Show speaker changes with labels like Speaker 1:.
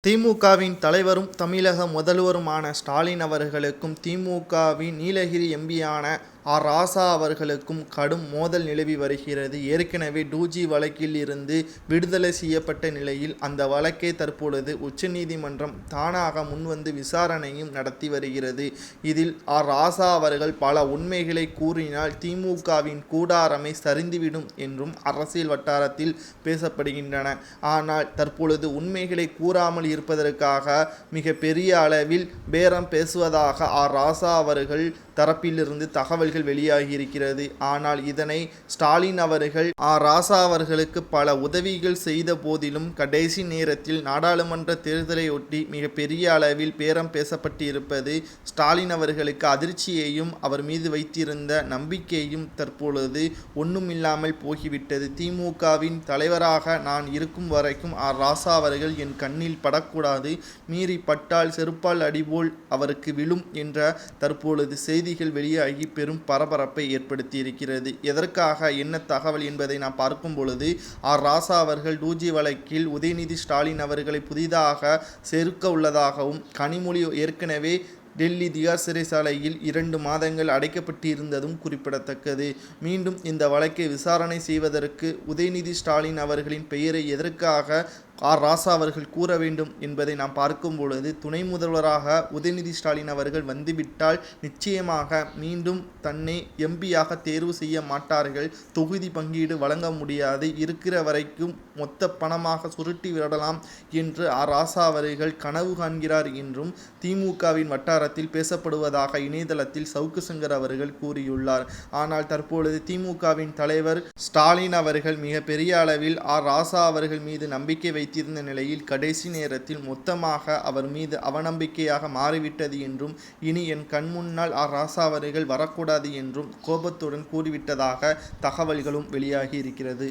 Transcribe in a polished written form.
Speaker 1: திமுகவின் தலைவரும் தமிழக முதல்வருமான ஸ்டாலின் அவர்களுக்கும் திமுகவின் நீலகிரி எம்பியான ராசா அவர்களுக்கும் கடும் மோதல் நிலவி வருகிறது. ஏற்கனவே 2G வழக்கில் இருந்து விடுதலை செய்யப்பட்ட நிலையில் அந்த வழக்கை தற்பொழுது உச்சநீதிமன்றம் தானாக முன்வந்து விசாரணையும் நடத்தி வருகிறது. இதில் ராசா அவர்கள் பல உண்மைகளை கூறினால் திமுகவின் கூடாரமே சரிந்துவிடும் என்றும் அரசியல் வட்டாரத்தில் பேசப்படுகின்றன. ஆனால் தற்பொழுது உண்மைகளை கூறாமல் இருப்பதற்காக மிக பெரிய அளவில் பேரம் பேசுவதாக ராசா அவர்கள் தரப்பிலிருந்து தகவல்கள் வெளியாகியிருக்கிறது. ஆனால் இதனை ஸ்டாலின் அவர்கள் ராசா அவர்களுக்கு பல உதவிகள் செய்த போதிலும் கடைசி நேரத்தில் நாடாளுமன்ற தேர்தலையொட்டி மிக பெரிய அளவில் பேரம் பேசப்பட்டிருப்பது ஸ்டாலின் அவர்களுக்கு அதிர்ச்சியையும் அவர் மீது வைத்திருந்த நம்பிக்கையும் தற்பொழுது ஒன்றுமில்லாமல் போகிவிட்டது. திமுகவின் தலைவராக நான் இருக்கும் வரைக்கும் ராசா அவர்கள் என் கண்ணில் படக்கூடாது, மீறி பட்டால் செருப்பால் அடிபோல் அவருக்கு விழும் என்ற தற்பொழுது செய்திகள் வெளியாகி பெரும் பரபரப்பை ஏற்படுத்தியிருக்கிறது. எதற்காக என்ன தகவல் என்பதை நாம் பார்க்கும் பொழுது ராசா அவர்கள் 2G வழக்கில் உதயநிதி ஸ்டாலின் அவர்களை புதிதாக சேர்க்க உள்ளதாகவும், கனிமொழி ஏற்கனவே டெல்லி திகார் சிறைச்சாலையில் 2 மாதங்கள் அடைக்கப்பட்டிருந்ததும் குறிப்பிடத்தக்கது. மீண்டும் இந்த வழக்கை விசாரணை செய்வதற்கு உதயநிதி ஸ்டாலின் அவர்களின் பெயரை எதற்காக ராசா அவர்கள் கூற வேண்டும் என்பதை நாம் பார்க்கும் பொழுது, துணை முதல்வராக உதயநிதி ஸ்டாலின் அவர்கள் வந்துவிட்டால் நிச்சயமாக மீண்டும் தன்னை எம்பியாக தேர்வு செய்ய மாட்டார்கள். தொகுதி பங்கீடு வழங்க முடியாது, இருக்கிற வரைக்கும் மொத்த பணமாக சுருட்டி விடலாம் என்று ராசா அவர்கள் கனவு காண்கிறார் என்றும் திமுகவின் வட்டாரத்தில் பேசப்படுவதாக இணையதளத்தில் சவுக்கு சங்கர் அவர்கள் கூறியுள்ளார். ஆனால் தற்பொழுது திமுகவின் தலைவர் ஸ்டாலின் அவர்கள் மிக பெரிய அளவில் ராசா அவர்கள் மீது நம்பிக்கை வைத்திருந்த நிலையில் கடைசி நேரத்தில் மொத்தமாக அவர் மீது அவநம்பிக்கையாக மாறிவிட்டது என்றும், இனி என் கண் முன்னால் ராசா அவர்கள் வரக்கூடாது என்றும் கோபத்துடன் கூறிவிட்டதாக தகவல்களும் வெளியாகி இருக்கிறது.